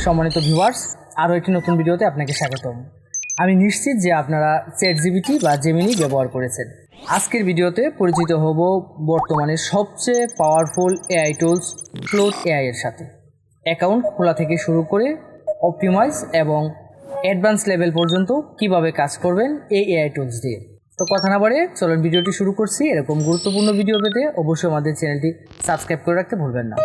সম্মানিত ভিউয়ার্স, আরও একটি নতুন ভিডিওতে আপনাকে স্বাগতম। আমি নিশ্চিত যে আপনারা চ্যাটজিপিটি বা জেমিনি ব্যবহার করেছেন। আজকের ভিডিওতে পরিচিত হব বর্তমানে সবচেয়ে powerful AI tools clot AI এর সাথে। অ্যাকাউন্ট খোলা থেকে শুরু করে অপটিমাইজ এবং অ্যাডভান্স লেভেল পর্যন্ত কিভাবে কাজ করবেন এই এআই টুলস দিয়ে। তো কথা না বাড়িয়ে চলুন ভিডিওটি শুরু করছি। এরকম গুরুত্বপূর্ণ ভিডিও পেতে অবশ্যই আমাদের চ্যানেলটি সাবস্ক্রাইব করে রাখতে ভুলবেন না।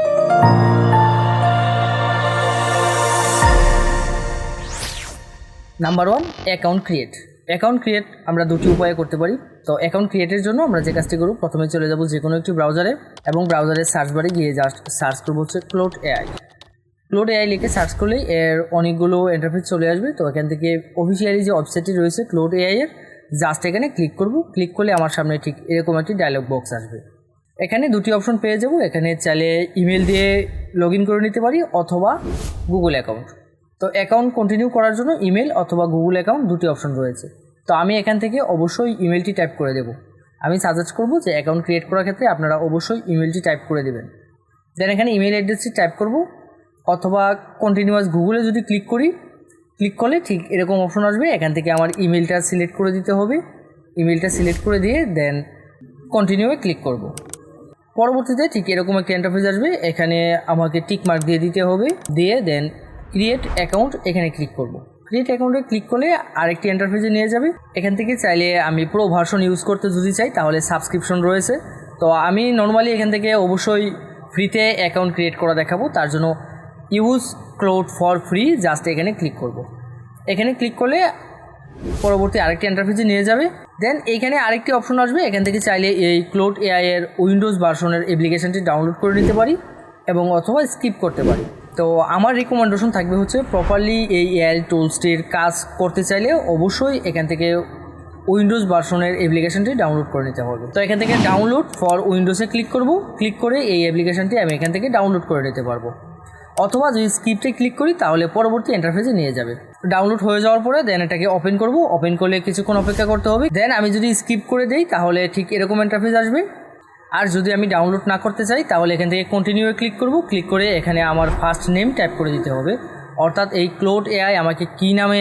Number 1, account create. Account create আমরা দুটি উপায়ে করতে পারি। তো অ্যাকাউন্ট ক্রিয়েটের জন্য আমরা যে কাজটি করব, প্রথমে চলে যাব যে কোনো একটি ব্রাউজারে এবং ব্রাউজারের সার্চ বারে গিয়ে জাস্ট সার্চ করব হচ্ছে ক্লোড এআই। ক্লোড এআই লিখে সার্চ করলেই এর অনেকগুলো ইন্টারফেস চলে আসবে। তো এখান থেকে অফিসিয়ালি যে ওয়েবসাইটটি রয়েছে ক্লোড এআই এর, জাস্ট এখানে ক্লিক করব। ক্লিক করলে আমার সামনে ঠিক এরকম একটি ডায়লগ বক্স আসবে। এখানে দুটি অপশন পেয়ে যাব। এখানে চাইলে ইমেল দিয়ে লগ ইন করে নিতে পারি অথবা গুগল অ্যাকাউন্ট। তো অ্যাকাউন্ট কন্টিনিউ করার জন্য ইমেল অথবা গুগল অ্যাকাউন্ট দুটি অপশন রয়েছে। তো আমি এখান থেকে অবশ্যই ইমেলটি টাইপ করে দেব। আমি সাজেস্ট করব যে অ্যাকাউন্ট ক্রিয়েট করার ক্ষেত্রে আপনারা অবশ্যই ইমেলটি টাইপ করে দেবেন। দেন এখানে ইমেল অ্যাড্রেসটি টাইপ করব অথবা কন্টিনিউয়াস গুগলে যদি ক্লিক করি, ক্লিক করলে ঠিক এরকম অপশন আসবে। এখান থেকে আমার ইমেলটা সিলেক্ট করে দিতে হবে। ইমেলটা সিলেক্ট করে দিয়ে দেন কন্টিনিউয়ে ক্লিক করব। পরবর্তীতে ঠিক এরকম একটা ইন্টারফেস আসবে। এখানে আমাকে টিক মার্ক দিয়ে দিতে হবে, দিয়ে দেন ক্রিয়েট অ্যাকাউন্ট এখানে ক্লিক করব। ক্রিয়েট অ্যাকাউন্টে ক্লিক করলে আরেকটি ইন্টারফেসে নিয়ে যাবে। এখান থেকে চাইলে আমি প্রো ভার্সন ইউজ করতে যদি চাই তাহলে সাবস্ক্রিপশন রয়েছে। তো আমি নর্মালি এখান থেকে অবশ্যই ফ্রিতে অ্যাকাউন্ট ক্রিয়েট করা দেখাবো, তার জন্য use clot for free just এখানে ক্লিক করব। এখানে ক্লিক করলে পরবর্তী আরেকটি ইন্টারফেসে নিয়ে যাবে। দেন এইখানে আরেকটি অপশন আসবে। এখান থেকে চাইলে এই ক্লোড এআই এর উইন্ডোজ ভার্সনের অ্যাপ্লিকেশনটি ডাউনলোড করে নিতে পারি এবং অথবা স্কিপ করতে পারি। তো আমার রিকমেন্ডেশন থাকবে হচ্ছে প্রপারলি এই এআই টুলসটির কাজ করতে চাইলে অবশ্যই এখান থেকে উইন্ডোজ ভার্সনের অ্যাপ্লিকেশনটি ডাউনলোড করে নিতে হবে। তো এখান থেকে ডাউনলোড ফর উইন্ডোজে ক্লিক করব। ক্লিক করে এই অ্যাপ্লিকেশনটি আমি এখান থেকে ডাউনলোড করে নিতে পারবো। অথবা যদি স্কিপটে ক্লিক করি তাহলে পরবর্তী ইন্টারফেসে নিয়ে যাবে। ডাউনলোড হয়ে যাওয়ার পরে দেন এটাকে ওপেন করব। ওপেন করলে কিছুক্ষণ অপেক্ষা করতে হবে। দেন আমি যদি স্কিপ করে দেই তাহলে ঠিক এরকম ইন্টারফেস আসবে। আর যদি আমি ডাউনলোড না করতে চাই তাহলে এখান থেকে কন্টিনিউয়ে ক্লিক করব। ক্লিক করে এখানে আমার ফার্স্ট নেম টাইপ করে দিতে হবে, অর্থাৎ এই ক্লোড এআই আমাকে কী নামে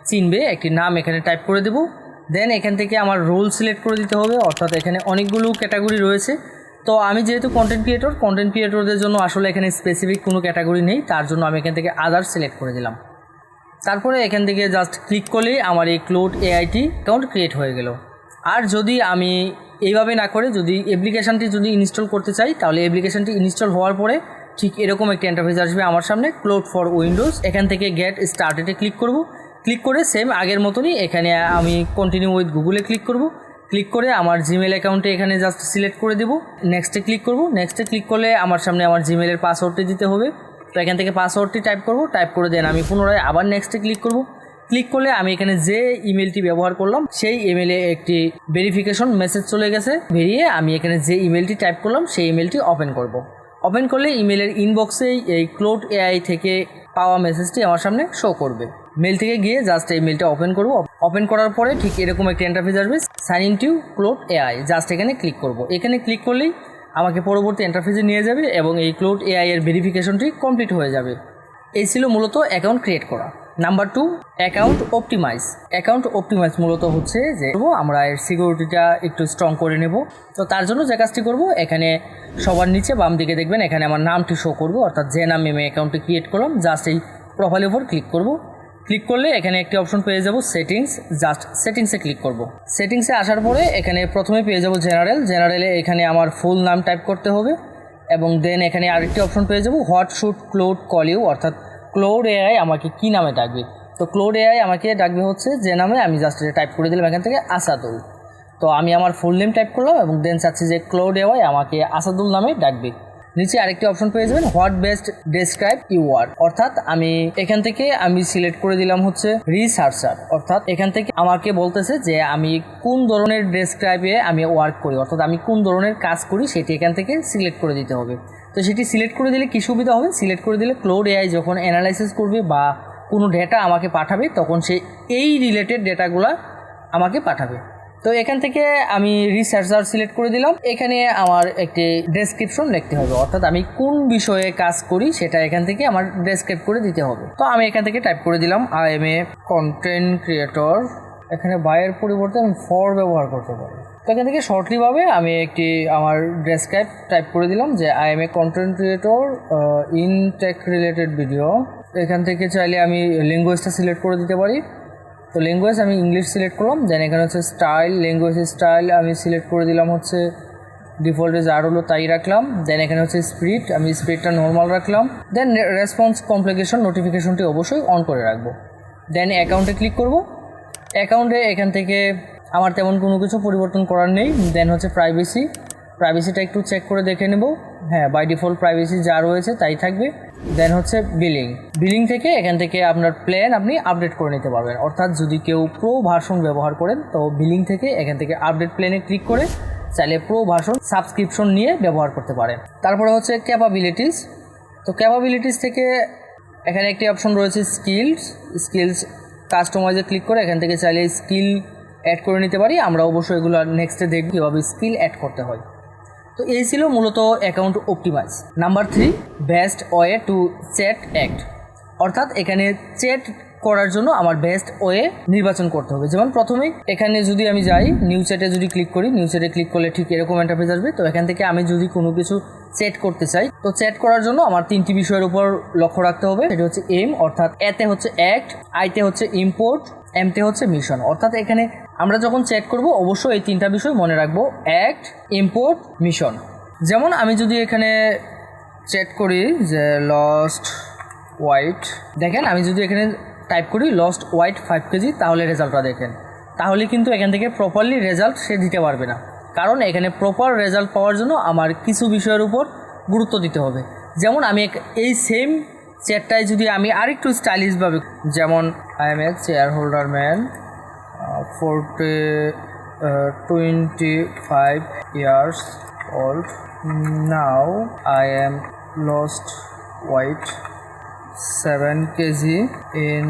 চিনবে একটি নাম এখানে টাইপ করে দেব। দেন এখান থেকে আমার রোল সিলেক্ট করে দিতে হবে, অর্থাৎ এখানে অনেকগুলো ক্যাটাগরি রয়েছে। তো আমি যেহেতু কন্টেন্ট ক্রিয়েটরদের জন্য আসলে এখানে স্পেসিফিক কোনো ক্যাটাগরি নেই, তার জন্য আমি এখান থেকে আদার্স সিলেক্ট করে দিলাম। তারপরে এখান থেকে জাস্ট ক্লিক করলেই আমার এই ক্লোড এআইটি অ্যাকাউন্ট ক্রিয়েট হয়ে গেল। আর যদি আমি এইভাবে না করে যদি অ্যাপ্লিকেশানটি যদি ইনস্টল করতে চাই তাহলে অ্যাপ্লিকেশানটি ইনস্টল হওয়ার পরে ঠিক এরকম একটা ইন্টারফেস আসবে আমার সামনে, ক্লোড ফর উইন্ডোজ। এখান থেকে গেট স্টার্টেডে ক্লিক করব। ক্লিক করে সেম আগের মতনই এখানে আমি কন্টিনিউ উইথ গুগলে ক্লিক করব। ক্লিক করে আমার জিমেল অ্যাকাউন্টে এখানে জাস্ট সিলেক্ট করে দেবো। নেক্সটে ক্লিক করব। নেক্সটে ক্লিক করলে আমার সামনে আমার জিমেলের পাসওয়ার্ডটি দিতে হবে। তো এখান থেকে পাসওয়ার্ডটি টাইপ করব। টাইপ করে দেন আমি পুনরায় আবার নেক্সটে ক্লিক করব। ক্লিক করলে আমি এখানে যে ইমেলটি ব্যবহার করলাম সেই ইমেলে একটি ভেরিফিকেশন মেসেজ চলে গেছে বেরিয়ে। আমি এখানে যে ইমেলটি টাইপ করলাম সেই ইমেলটি ওপেন করব। ওপেন করলে ইমেলের ইনবক্সেই এই ক্লোড এআই থেকে পাওয়া মেসেজটি আমার সামনে শো করবে। মেল থেকে গিয়ে জাস্ট এই মেলটা ওপেন করব। ওপেন করার পরে ঠিক এরকম একটা ইন্টারফেস আসবে, sign in to Claude AI. Just এখানে ক্লিক করব। এখানে ক্লিক করলেই আমাকে পরবর্তী ইন্টারফেসে নিয়ে যাবে এবং এই ক্লোড এআই এর ভেরিফিকেশনটি কমপ্লিট হয়ে যাবে। এই ছিল মূলত অ্যাকাউন্ট ক্রিয়েট করা। Number 2, account optimise. Account optimise মূলত হচ্ছে যে আমরা এর সিকিউরিটিটা একটু স্ট্রং করে নেব। তো তার জন্য যে কাজটি করব, এখানে সবার নিচে বাম দিকে দেখবেন এখানে আমার নামটি শো করবে, অর্থাৎ যে নামে আমি অ্যাকাউন্টটি ক্রিয়েট করলাম। জাস্ট এই প্রোফাইলের উপর ক্লিক করব। ক্লিক করলে এখানে একটি অপশন পেয়ে যাব সেটিংস। জাস্ট সেটিংসে ক্লিক করব। সেটিংসে আসার পরে এখানে প্রথমে পেয়ে যাব জেনারেলে এখানে আমার ফুল নাম টাইপ করতে হবে এবং দেন এখানে আরেকটি অপশন পেয়ে যাব what should Claude call you, অর্থাৎ ক্লোড এআই আমাকে কী নামে ডাকবে। তো ক্লোড এআই আমাকে ডাকবে হচ্ছে যে নামে, আমি জাস্ট টাইপ করে দিলাম এখান থেকে আসাদুল। তো আমি আমার ফুল নেম টাইপ করলাম এবং দেন চাচ্ছি যে ক্লোড এআই আমাকে আসাদুল নামে ডাকবে। নিচে আরেকটি অপশন পেয়ে যাবেন হোয়াট বেস্ট ডেসক্রাইব ইউ আর, অর্থাৎ আমি এখান থেকে আমি সিলেক্ট করে দিলাম হচ্ছে রিসার্চার, অর্থাৎ এখান থেকে আমাকে বলতেছে যে আমি কোন ধরনের ডেসক্রাইবে আমি ওয়ার্ক করি, অর্থাৎ আমি কোন ধরনের কাজ করি সেটি এখান থেকে সিলেক্ট করে দিতে হবে। তো সেটি সিলেক্ট করে দিলে কী সুবিধা হবে, সিলেক্ট করে দিলে ক্লোড এআই যখন অ্যানালাইসিস করবে বা কোনো ডেটা আমাকে পাঠাবে তখন সে এই রিলেটেড ডেটাগুলো আমাকে পাঠাবে। তো এখান থেকে আমি রিসার্চার সিলেক্ট করে দিলাম। এখানে আমার একটি ডেসক্রিপশন লিখতে হবে, অর্থাৎ আমি কোন বিষয়ে কাজ করি সেটা এখান থেকে আমার ডেসক্রাইব করে দিতে হবে। তো আমি এখান থেকে টাইপ করে দিলাম I M A content creator. এখানে বায়ের পরিবর্তে আমি ফর ব্যবহার করতে পারি। তো এখান থেকে শর্টলিভাবে আমি একটি আমার ডেসক্রাইব টাইপ করে দিলাম যে I M A content creator in tech related video. এখান থেকে চাইলে আমি ল্যাঙ্গুয়েজটা সিলেক্ট করে দিতে পারি। তো ল্যাঙ্গুয়েজ আমি ইংলিশ সিলেক্ট করলাম। দেন এখানে হচ্ছে স্টাইল, ল্যাঙ্গুয়েজের স্টাইল আমি সিলেক্ট করে দিলাম হচ্ছে ডিফল্টে যা হলো তাই রাখলাম। দেন এখানে হচ্ছে স্পিড, আমি স্পিডটা নর্মাল রাখলাম। দেন রেসপন্স কমপ্লিকেশন নোটিফিকেশনটি অবশ্যই অন করে রাখবো। দেন অ্যাকাউন্টে ক্লিক করব। অ্যাকাউন্টে এখান থেকে আমার তেমন কোনো কিছু পরিবর্তন করার নেই। দেন হচ্ছে প্রাইভেসিটা একটু চেক করে দেখে নেব। হ্যাঁ, বাই ডিফল্ট প্রাইভেসি যা রয়েছে তাই থাকবে। দেন হচ্ছে বিলিং থেকে এখান থেকে আপনার প্ল্যান আপনি আপডেট করে নিতে পারবেন। অর্থাৎ যদি কেউ প্রো ভার্সন ব্যবহার করেন তো বিলিং থেকে এখান থেকে আপডেট প্ল্যানে ক্লিক করে চাইলে প্রো ভার্সন সাবস্ক্রিপশন নিয়ে ব্যবহার করতে পারেন। তারপরে হচ্ছে ক্যাপাবিলিটিস। তো ক্যাপাবিলিটিস থেকে এখানে একটি অপশন রয়েছে স্কিলস কাস্টমাইজে ক্লিক করে এখান থেকে চাইলে স্কিল অ্যাড করে নিতে পারি। আমরা অবশ্যই এগুলো নেক্সটে দেখব কীভাবে স্কিল অ্যাড করতে হয়। তো এই ছিল মূলত account optimise. Number 3, best way to chat act. অর্থাৎ এখানে চ্যাট করার জন্য আমার বেস্ট ওয়ে নির্বাচন করতে হবে। যেমন প্রথমেই এখানে যদি আমি যাই নিউ চ্যাটে যদি ক্লিক করি, নিউ চ্যাটে ক্লিক করলে ঠিক এরকম ইন্টারফেস আসবে। তো এখান থেকে আমি যদি কোনো কিছু চ্যাট করতে চাই, তো চ্যাট করার জন্য আমার 3টি বিষয়ের উপর লক্ষ্য রাখতে হবে। সেটা হচ্ছে এম, অর্থাৎ এতে হচ্ছে অ্যাক্ট, আইতে হচ্ছে ইম্পোর্ট, এমতে হচ্ছে মিশন। অর্থাৎ এখানে আমরা যখন চ্যাট করব অবশ্যই এই 3টা বিষয় মনে রাখবো, অ্যাক্ট, ইম্পোর্ট, মিশন। যেমন আমি যদি এখানে চ্যাট করি যে লস্ট ওয়াইট, দেখেন আমি যদি এখানে টাইপ করি লস্ট ওয়াইট 5 কেজি, তাহলে রেজাল্টটা দেখেন। তাহলে কিন্তু এখান থেকে প্রপারলি রেজাল্ট সে দিতে পারবে না, কারণ এখানে প্রপার রেজাল্ট পাওয়ার জন্য আমার কিছু বিষয়ের উপর গুরুত্ব দিতে হবে। যেমন আমি এই সেম চ্যাটটায় যদি আমি আরেকটু স্টাইলিশভাবে, যেমন I M A chair holder man 25 years old, now I am lost weight 7 kg in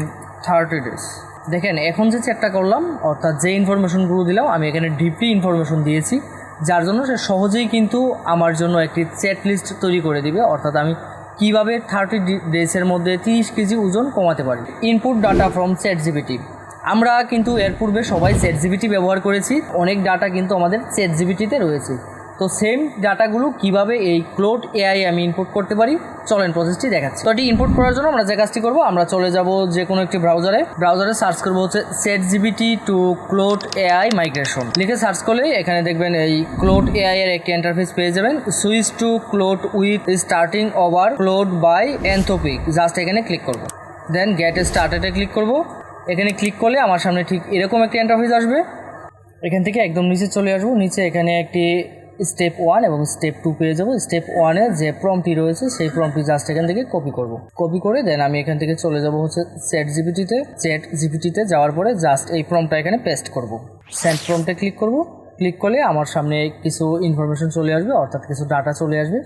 30 days। দেখেন এখন যে চ্যাটটা করলাম, অর্থাৎ যে ইনফরমেশনগুলো দিলাম আমি এখানে ডিপলি ইনফরমেশন দিয়েছি, যার জন্য সে সহজেই কিন্তু আমার জন্য একটি চ্যাট লিস্ট তৈরি করে দিবে। অর্থাৎ আমি কীভাবে 30 ডেজের মধ্যে 30 কেজি ওজন কমাতে পারি। Input data from ChatGPT. আমরা কিন্তু এর পূর্বে সবাই চ্যাটজিপিটি ব্যবহার করেছি, অনেক ডাটা কিন্তু আমাদের চ্যাটজিপিটিতে রয়েছে। তো সেম ডাটাগুলো কিভাবে এই ক্লোড এআই আমি ইনপুট করতে পারি, চলেন প্রসেসটি দেখাচ্ছি। তো এটি ইনপুট করার জন্য আমরা যে কাজটি করবো, আমরা চলে যাব যে কোনো একটি ব্রাউজারে সার্চ করবো হচ্ছে ChatGPT to Claude AI migration লিখে সার্চ করলেই এখানে দেখবেন এই ক্লোড এআই এর একটি ইন্টারফেস পেয়ে যাবেন। Switch to Claude with starting over Claude by Anthropic, just এখানে ক্লিক করবো। দেন গেট স্টার্টেডে ক্লিক করবো। এখানে ক্লিক করলে আমার সামনে ঠিক এরকম একটি ইন্টারফেস আসবে। এখান থেকে একদম নিচে চলে আসবো। নিচে এখানে একটি স্টেপ 1 এবং স্টেপ 2 পেয়ে যাবো। স্টেপ 1-এ যে প্রম্পটটি রয়েছে সেই প্রম্পটটি জাস্ট এখান থেকে কপি করে দেন আমি এখান থেকে চলে যাব হচ্ছে চ্যাটজিপিটিতে যাওয়ার পরে জাস্ট এই প্রম্পটটা এখানে পেস্ট করব। সেন্ড প্রম্পটে ক্লিক করব। ক্লিক করলে আমার সামনে কিছু ইনফরমেশন চলে আসবে, অর্থাৎ কিছু ডাটা চলে আসবে।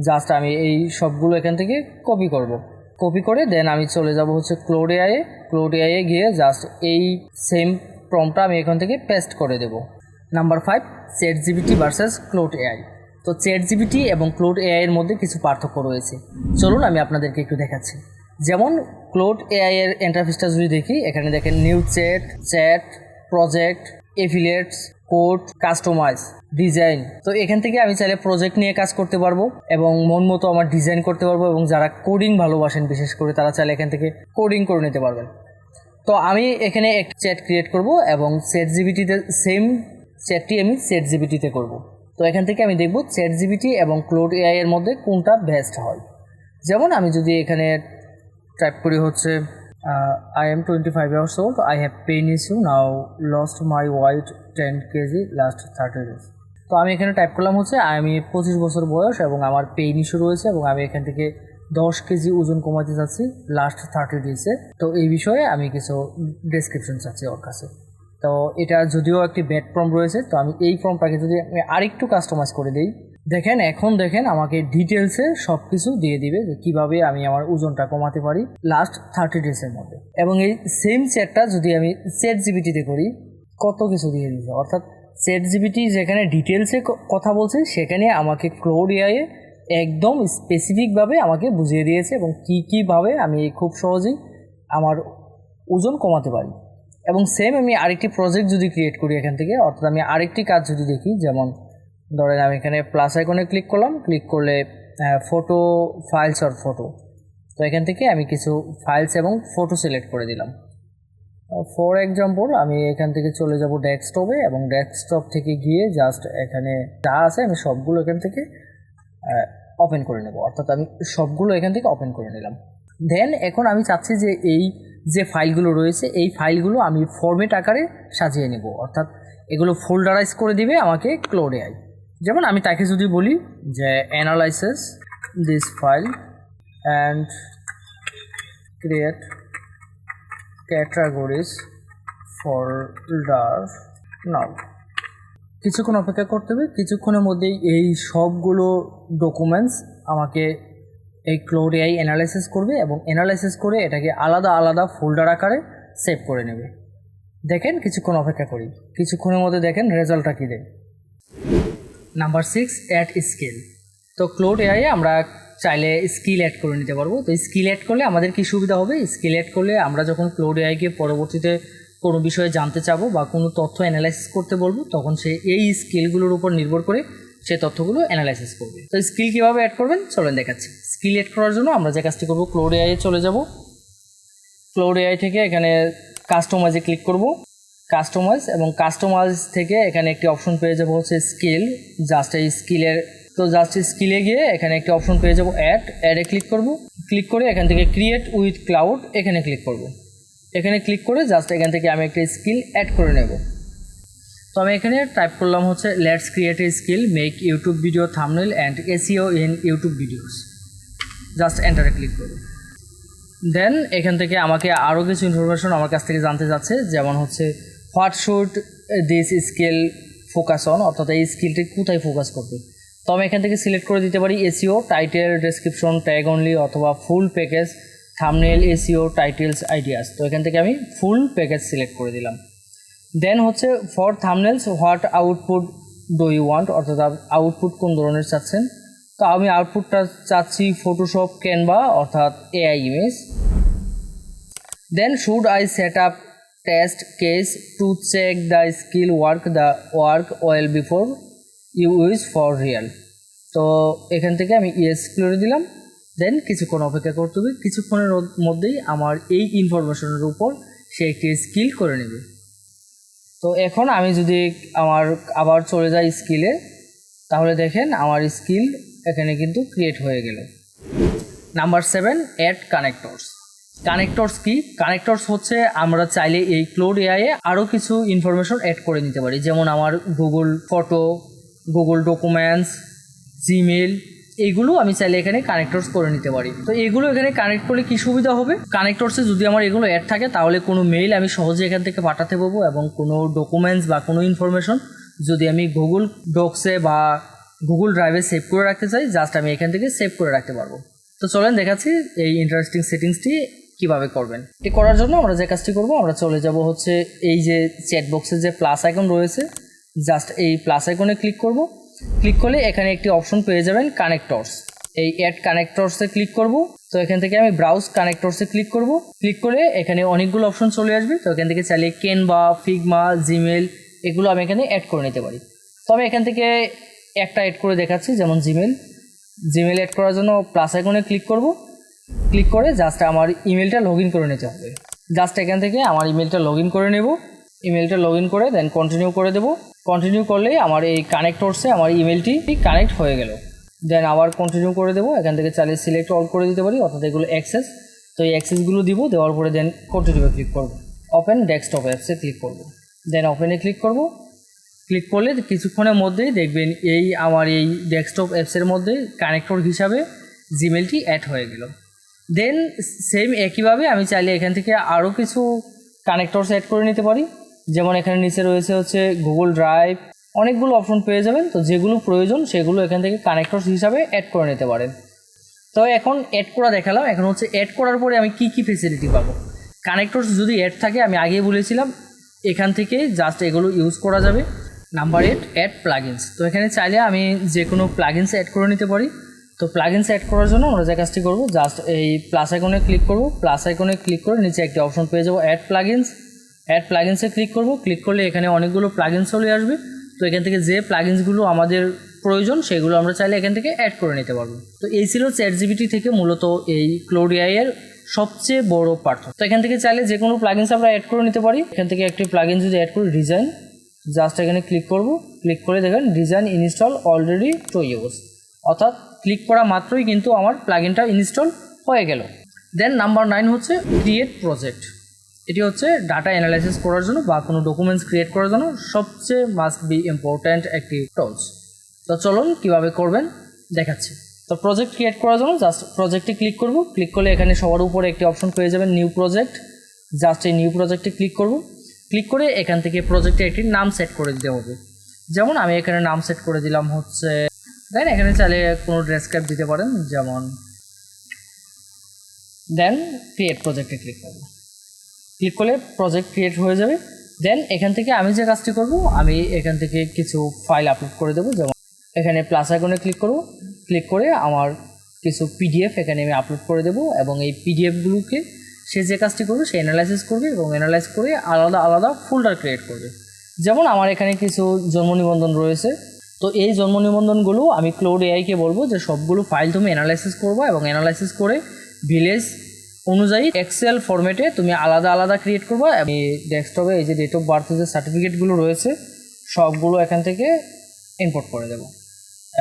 জাস্ট আমি এই সবগুলো এখান থেকে কপি করে দেন আমি চলে যাব হচ্ছে ক্লোড এআইয়ে গিয়ে জাস্ট এই সেম প্রম্পটটা আমি এখান থেকে পেস্ট করে দেব। Number 5, ChatGPT versus Claude AI. তো চ্যাটজিপিটি এবং ক্লোড এআই এর মধ্যে কিছু পার্থক্য রয়েছে, চলুন আমি আপনাদেরকে একটু দেখাচ্ছি। যেমন ক্লোড এআই এর ইন্টারফেসটা যদি দেখি, এখানে দেখেন new chat, project, affiliates, code, customize, design. তো এখান থেকে আমি চাইলে প্রজেক্ট নিয়ে কাজ করতে পারবো এবং মন মতো আমার ডিজাইন করতে পারবো, এবং যারা কোডিং ভালোবাসেন বিশেষ করে তারা চাইলে এখান থেকে কোডিং করে নিতে পারবেন। তো আমি এখানে একটা চ্যাট ক্রিয়েট করব এবং চ্যাটজিপিটিতে সেম চ্যাটটি আমি চ্যাটজিপিটিতে করব। তো এখান থেকে আমি দেখব চ্যাটজিপিটি এবং ক্লোড এআই এর মধ্যে কোনটা বেস্ট হয়। যেমন আমি যদি এখানে টাইপ করি হচ্ছে I am 25 years old, I have pain issue, now lost my weight 10 kg last 30 days। তো আমি এখানে টাইপ করলাম হচ্ছে আমি 25 বছর বয়স এবং আমার পেইন ইস্যু রয়েছে এবং আমি এখান থেকে 10 কেজি ওজন কমাতে চাচ্ছি লাস্ট 30 ডেজে। তো এই বিষয়ে আমি কিছু ডেসক্রিপশন চাচ্ছি ওর কাছে। তো এটা যদিও একটি ব্যাড প্রম্পট রয়েছে, তো আমি এই প্রম্পটটাকে যদি আরেকটু কাস্টমাইজ করে দিই, দেখেন আমাকে ডিটেলসে সব কিছু দিয়ে দিবে যে কীভাবে আমি আমার ওজনটা কমাতে পারি লাস্ট 30 ডেজের মধ্যে। এবং এই সেম চ্যাটটা যদি আমি চ্যাটজিপিটিতে করি, কত কিছু দিয়ে দিয়েছে। অর্থাৎ ChatGPT যেখানে ডিটেলসে কথা বলছে সেখানে আমাকে ক্লাউড এআই একদম স্পেসিফিকভাবে আমাকে বুঝিয়ে দিয়েছে এবং কীভাবে আমি খুব সহজেই আমার ওজন কমাতে পারি। এবং সেম আমি আরেকটি প্রজেক্ট যদি ক্রিয়েট করি এখান থেকে, অর্থাৎ আমি আরেকটি কাজ যদি দেখি, যেমন ধরেন আমি এখানে প্লাস আইকনে ক্লিক করলাম, ক্লিক করলে ফটো ফাইলস অর ফটো, তো এখান থেকে আমি কিছু ফাইলস এবং ফটো সিলেক্ট করে দিলাম। ফর এক্সাম্পল আমি এখান থেকে চলে যাব ডেস্কটপে এবং ডেস্কটপ থেকে গিয়ে জাস্ট এখানে যা আছে আমি সবগুলো এখান থেকে ওপেন করে নেব, অর্থাৎ আমি সবগুলো এখান থেকে ওপেন করে নিলাম। দেন এখন আমি চাচ্ছি যে এই যে ফাইলগুলো রয়েছে এই ফাইলগুলো আমি ফরম্যাট আকারে সাজিয়ে নেব, অর্থাৎ এগুলো ফোল্ডারাইজ করে দিবে আমাকে ক্লাউড এআই। যেমন আমি তাকে যদি বলি যে analysis this file and create categories folder now, কিছুক্ষণ অপেক্ষা করতে হবে। কিছুক্ষণের মধ্যেই এই সবগুলো ডকুমেন্টস আমাকে এই ক্লাউড এআই অ্যানালাইসিস করবে এবং অ্যানালাইসিস করে এটাকে আলাদা আলাদা ফোল্ডার আকারে সেভ করে নেবে। দেখেন কিছুক্ষণ অপেক্ষা করি, কিছুক্ষণের মধ্যে দেখেন রেজাল্টটা কী দেয়। Number 6, add skill. তো ক্লাউড এআই আমরা চাইলে স্কিল অ্যাড করে নিতে পারবো। তো স্কিল অ্যাড করলে আমাদের কী সুবিধা হবে? স্কিল অ্যাড করলে আমরা যখন ক্লাউড এআইকে পরবর্তীতে কোনো বিষয়ে জানতে চাবো বা কোনো তথ্য অ্যানালাইসিস করতে বলবো, তখন সে এই স্কিলগুলোর উপর নির্ভর করে সে তথ্যগুলো অ্যানালাইসিস করবে। তো স্কিল কীভাবে অ্যাড করবেন চলেন দেখাচ্ছি। স্কিল অ্যাড করার জন্য আমরা যে কাজটি করবো, ক্লাউড এআই চলে যাব। ক্লাউড এআই থেকে এখানে কাস্টমাইজে ক্লিক করব, কাস্টমাইজ, এবং কাস্টমাইজ থেকে এখানে একটি অপশন পেয়ে যাব হচ্ছে স্কিল। জাস্ট এই স্কিলের, তো জাস্ট স্কিলে গিয়ে এখানে একটি অপশন পেয়ে যাব অ্যাডে ক্লিক করব। ক্লিক করে এখান থেকে ক্রিয়েট উইথ ক্লাউড এখানে ক্লিক করব। এখানে ক্লিক করে জাস্ট এখান থেকে আমি একটা স্কিল অ্যাড করে নেব। তো আমি এখানে টাইপ করলাম হচ্ছে let's create a skill make YouTube video thumbnail and SEO in YouTube videos. Just এন্টারে ক্লিক করব। দেন এখান থেকে আমাকে আরও কিছু ইনফরমেশন আমার কাছ থেকে জানতে যাচ্ছে, যেমন হচ্ছে what should this skill focus on, অর্থাৎ এই স্কিলটি কোথায় ফোকাস করবে। তো আমি এখান থেকে সিলেক্ট করে দিতে পারি SEO, title, description, tag only, অথবা full package, thumbnail, SEO, titles, ideas. তো এখান থেকে আমি ফুল প্যাকেজ সিলেক্ট করে দিলাম। দেন হচ্ছে for thumbnails what output do you want, অর্থাৎ আউটপুট কোন ধরনের চাচ্ছেন। তো আমি আউটপুটটা চাচ্ছি ফটোশপ, ক্যানভা, অর্থাৎ AI image. Then should I set up test case to check the skill work well before you use for real. তো এখান থেকে আমি ইয়েস করে দিলাম। দেন কিছুক্ষণ অপেক্ষা করতে হবে, কিছুক্ষণের মধ্যেই আমার এই ইনফরমেশনের উপর সে একটি স্কিল করে নেবে। তো এখন আমি যদি আবার চলে যাই স্কিলে, তাহলে দেখেন আমার স্কিল এখানে কিন্তু ক্রিয়েট হয়ে গেল। Number 7, add connectors. কানেক্টরস কি? কানেক্টরস হচ্ছে আমরা চাইলে এই ক্লাউড এআই এ আরও কিছু ইনফরমেশন অ্যাড করে নিতে পারি, যেমন আমার Google photo, Google documents, Gmail, এইগুলো আমি চাইলে এখানে কানেক্টরস করে নিতে পারি। তো এগুলো এখানে কানেক্ট করলে কী সুবিধা হবে? কানেক্টরসে যদি আমার এগুলো অ্যাড থাকে তাহলে কোনো মেইল আমি সহজে এখান থেকে পাঠাতে পারবো, এবং কোনো ডকুমেন্টস বা কোনো ইনফরমেশন যদি আমি গুগল ডক্সে বা গুগল ড্রাইভে সেভ করে রাখতে চাই, জাস্ট আমি এখান থেকে সেভ করে রাখতে পারবো। তো চলেন দেখাচ্ছি এই ইন্টারেস্টিং সেটিংসটি কীভাবে করবেন। এটি করার জন্য আমরা যে কাজটি করবো, আমরা চলে যাব হচ্ছে এই যে চ্যাট বক্সের যে প্লাস আইকন রয়েছে, জাস্ট এই প্লাস আইকনে ক্লিক করব। ক্লিক করলে এখানে একটি অপশন পেয়ে যাবেন কানেক্টরস। এই অ্যাড কানেক্টরসে ক্লিক করব। তো এখান থেকে আমি ব্রাউজ কানেক্টরসে ক্লিক করব। ক্লিক করে এখানে অনেকগুলো অপশন চলে আসবে। তো এখান থেকে চাইলে ক্যানভা, ফিগমা, জিমেল, এগুলো আমি এখানে অ্যাড করে নিতে পারি। তবে এখান থেকে একটা অ্যাড করে দেখাচ্ছি, যেমন জিমেল অ্যাড করার জন্য প্লাস আইকনে ক্লিক করব। ক্লিক করে জাস্ট আমার ইমেলটা লগ ইন করে নিতে হবে। জাস্ট এখান থেকে আমার ইমেলটা লগ ইন করে নেব। ইমেলটা লগ ইন করে দেন কন্টিনিউ করে দেব। কন্টিনিউ করলেই আমার এই কানেক্টরসে আমার ইমেলটি কানেক্ট হয়ে গেল। দেন আবার কন্টিনিউ করে দেবো। এখান থেকে চাইলে সিলেক্ট অল করে দিতে পারি, অর্থাৎ এগুলো অ্যাক্সেস। তো এই অ্যাক্সেসগুলো দিব, দেওয়ার পরে দেন কন্টিনিউয়ে ক্লিক করব। ওপেন ডেস্কটপ অ্যাপসে ক্লিক করব। দেন ওপেনে ক্লিক করব। ক্লিক করলে কিছুক্ষণের মধ্যেই দেখবেন আমার এই ডেস্কটপ অ্যাপসের মধ্যে কানেক্টর হিসাবে জিমেলটি অ্যাড হয়ে গেল। দেন সেম একইভাবে আমি চাইলে এখান থেকে আরও কিছু কানেক্টরস অ্যাড করে নিতে পারি, যেমন এখানে নিচে রয়েছে হচ্ছে গুগল ড্রাইভ, অনেকগুলো অপশন পেয়ে যাবেন। তো যেগুলো প্রয়োজন সেগুলো এখান থেকে কানেক্টরস হিসাবে অ্যাড করে নিতে পারেন। তো এখন অ্যাড করা দেখালাম, এখন হচ্ছে অ্যাড করার পরে আমি কি কি ফেসিলিটি পাবো। কানেক্টরস যদি অ্যাড থাকে, আমি আগেই বলেছিলাম এখান থেকে জাস্ট এগুলো ইউজ করা যাবে। Number 8, add plugins. তো এখানে চাইলে আমি যে কোনো প্লাগিনস অ্যাড করে নিতে পারি। তো প্লাগিনস অ্যাড করার জন্য আমরা যে কাজটি করব, জাস্ট এই প্লাস আইকনে ক্লিক করব। প্লাস আইকনে ক্লিক করে নিচে একটি অপশন পেয়ে যাবো অ্যাড প্লাগিনস। অ্যাড প্লাগিনসে ক্লিক করব। ক্লিক করলে এখানে অনেকগুলো প্লাগিনস চলে আসবে। তো এখান থেকে যে প্লাগিনসগুলো আমাদের প্রয়োজন সেগুলো আমরা চাইলে এখান থেকে অ্যাড করে নিতে পারবো। তো এই ছিল চ্যাটজিপিটি থেকে মূলত এই ক্লাউড এআই এর সবচেয়ে বড় পার্থক্য। তো এখান থেকে চাইলে যে কোনো প্লাগিনস আমরা অ্যাড করে নিতে পারি। এখান থেকে একটি প্লাগিন যদি অ্যাড করি, ডিজাইন, জাস্ট এখানে ক্লিক করব। ক্লিক করে দেখেন design install already to use, অর্থাৎ ক্লিক করা মাত্রই কিন্তু আমার প্লাগিনটা ইনস্টল হয়ে গেল। দেন নাম্বার 9 হচ্ছে ক্রিয়েট প্রজেক্ট। এটি হচ্ছে ডাটা অ্যানালাইসিস করার জন্য বা কোনো ডকুমেন্টস ক্রিয়েট করার জন্য সবচেয়ে মাস্ট বি ইম্পর্ট্যান্ট একটি টুলস। তো চলুন কীভাবে করবেন দেখাচ্ছি। তো প্রজেক্ট ক্রিয়েট করার জন্য জাস্ট প্রজেক্টে ক্লিক করব। ক্লিক করলে এখানে সবার উপরে একটি অপশন পেয়ে যাবেন নিউ প্রজেক্ট। জাস্ট এই নিউ প্রজেক্টে ক্লিক করব। ক্লিক করে এখান থেকে প্রজেক্টে একটি নাম সেট করে দিতে হবে। যেমন আমি এখানে নাম সেট করে দিলাম হচ্ছে, দেন এখানে চাইলে কোনো ডেসক্রাইব দিতে পারেন, যেমন দেন ক্রিয়েট প্রজেক্টে ক্লিক করব। ক্লিক করলে প্রজেক্ট ক্রিয়েট হয়ে যাবে। দেন এখান থেকে আমি যে কাজটি করব, আমি এখান থেকে কিছু ফাইল আপলোড করে দেবো। যেমন এখানে প্লাস আইকনে ক্লিক করব। ক্লিক করে আমার কিছু পিডিএফ এখানে আমি আপলোড করে দেবো এবং এই পিডিএফগুলোকে সে যে কাজটি করবে সে অ্যানালাইসিস করবে এবং অ্যানালাইজ করে আলাদা আলাদা ফোল্ডার ক্রিয়েট করবে। যেমন আমার এখানে কিছু জন্ম নিবন্ধন রয়েছে। তো এই জন্ম নিবন্ধনগুলো আমি ক্লাউড এআইকে বলবো যে সবগুলো ফাইল তুমি অ্যানালাইসিস করবা এবং অ্যানালাইসিস করে ভিলেজ অনুযায়ী এক্সেল ফরম্যাটে তুমি আলাদা আলাদা ক্রিয়েট করবা। আমি ডেস্কটপে এই যে ডেট অফ বার্থের যে সার্টিফিকেটগুলো রয়েছে সবগুলো এখান থেকে ইম্পোর্ট করে দেবো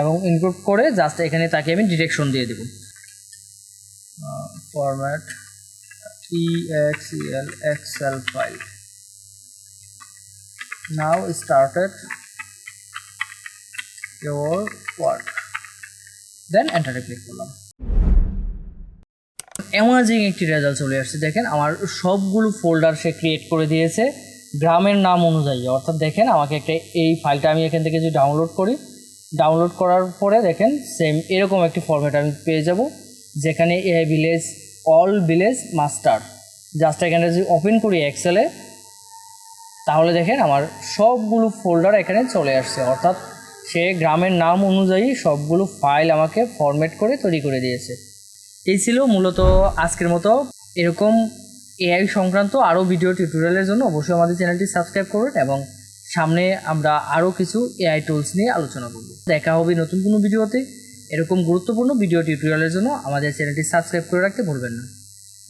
এবং ইম্পোর্ট করে জাস্ট এখানে তাকে আমি ডিরেকশন দিয়ে দেবো, format EXEL excel file now started your work, then এন্টারে ক্লিক করলাম। অ্যামাজিং একটি রেজাল্ট চলে আসছে। দেখেন আমার সবগুলো ফোল্ডার সে ক্রিয়েট করে দিয়েছে গ্রামের নাম অনুযায়ী। অর্থাৎ দেখেন আমাকে একটা এই ফাইলটা আমি এখান থেকে যদি ডাউনলোড করি, ডাউনলোড করার পরে দেখেন সেম এরকম একটি ফরম্যাট আমি পেয়ে যাব, যেখানে a village all village master. Just এখানে যদি ওপেন করি এক্সেলে, তাহলে দেখেন আমার সবগুলো ফোল্ডার এখানে চলে আসছে। অর্থাৎ সে গ্রামের নাম অনুযায়ী সবগুলো ফাইল আমাকে ফরম্যাট করে তৈরি করে দিয়েছে। এই ছিল মূলত আজকের মতো। এরকম এআই সংক্রান্ত আরও ভিডিও টিউটোরিয়ালের জন্য অবশ্যই আমাদের চ্যানেলটি সাবস্ক্রাইব করবেন এবং সামনে আমরা আরও কিছু এআই টুলস নিয়ে আলোচনা করব। দেখা হবে নতুন কোনো ভিডিওতে। এরকম গুরুত্বপূর্ণ ভিডিও টিউটোরিয়ালের জন্য আমাদের চ্যানেলটি সাবস্ক্রাইব করে রাখতে ভুলবেন না।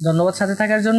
ধন্যবাদ সাথে থাকার জন্য।